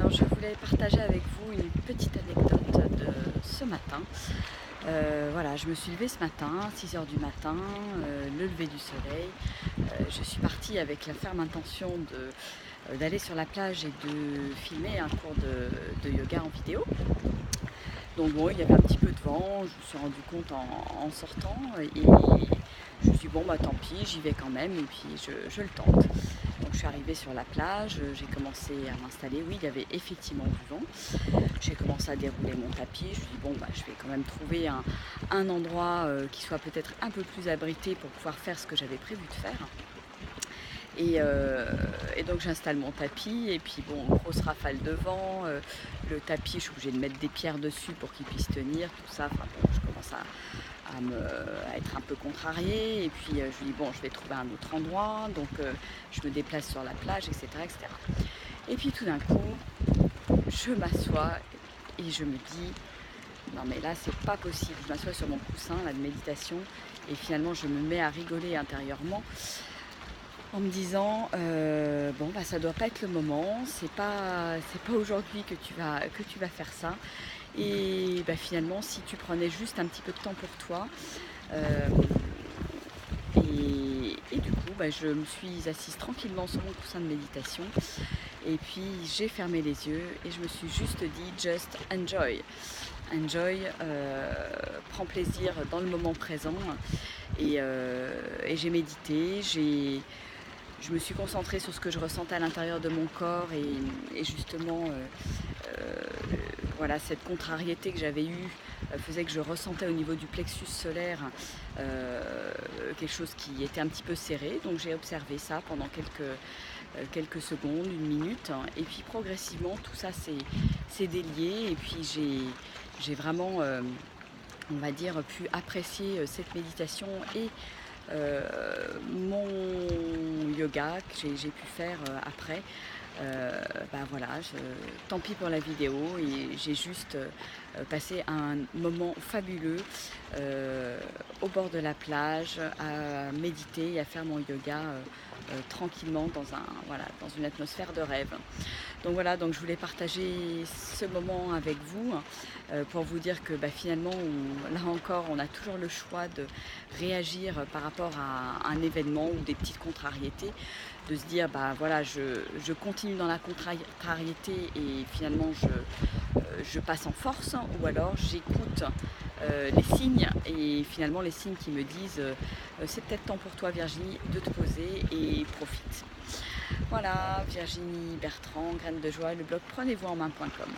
Alors je voulais partager avec vous une petite anecdote de ce matin. Voilà, je me suis levée ce matin, 6 heures du matin, le lever du soleil. Je suis partie avec la ferme intention d'aller sur la plage et de filmer un cours de yoga en vidéo. Donc bon, il y avait un petit peu de vent, je me suis rendu compte en sortant et je me suis dit bon bah tant pis, j'y vais quand même et puis je le tente. Donc je suis arrivée sur la plage, j'ai commencé à m'installer, oui il y avait effectivement du vent. J'ai commencé à dérouler mon tapis, je me suis dit bon bah je vais quand même trouver un endroit qui soit peut-être un peu plus abrité pour pouvoir faire ce que j'avais prévu de faire. Et donc j'installe mon tapis et puis bon, grosse rafale de vent, le tapis je suis obligée de mettre des pierres dessus pour qu'il puisse tenir, tout ça, enfin bon, je commence à être un peu contrariée et puis je me dis bon je vais trouver un autre endroit, donc je me déplace sur la plage, etc. etc. Et puis tout d'un coup, je m'assois et je me dis non mais là c'est pas possible, je m'assois sur mon coussin là, de méditation et finalement je me mets à rigoler intérieurement en me disant bon bah ça doit pas être le moment, c'est pas aujourd'hui que tu vas faire ça et bah, finalement si tu prenais juste un petit peu de temps pour toi euh, et du coup bah, je me suis assise tranquillement sur mon coussin de méditation et puis j'ai fermé les yeux et je me suis juste dit just enjoy. Enjoy, prends plaisir dans le moment présent et j'ai médité, je me suis concentrée sur ce que je ressentais à l'intérieur de mon corps et justement voilà, cette contrariété que j'avais eue faisait que je ressentais au niveau du plexus solaire quelque chose qui était un petit peu serré, donc j'ai observé ça pendant quelques secondes, une minute, et puis progressivement tout ça s'est délié et puis j'ai vraiment on va dire pu apprécier cette méditation et mon yoga que j'ai pu faire après. Bah voilà, tant pis pour la vidéo et j'ai juste passé un moment fabuleux au bord de la plage à méditer et à faire mon yoga tranquillement voilà, dans une atmosphère de rêve. Donc voilà, donc je voulais partager ce moment avec vous pour vous dire que bah, finalement, là encore, on a toujours le choix de réagir par rapport à un événement ou des petites contrariétés, de se dire bah voilà, je continue dans la contrariété et finalement je passe en force, ou alors j'écoute les signes et finalement les signes qui me disent c'est peut-être temps pour toi Virginie de te poser et profite. Voilà, Virginie Bertrand, Graines de Joie, le blog prenez-vous en main.com.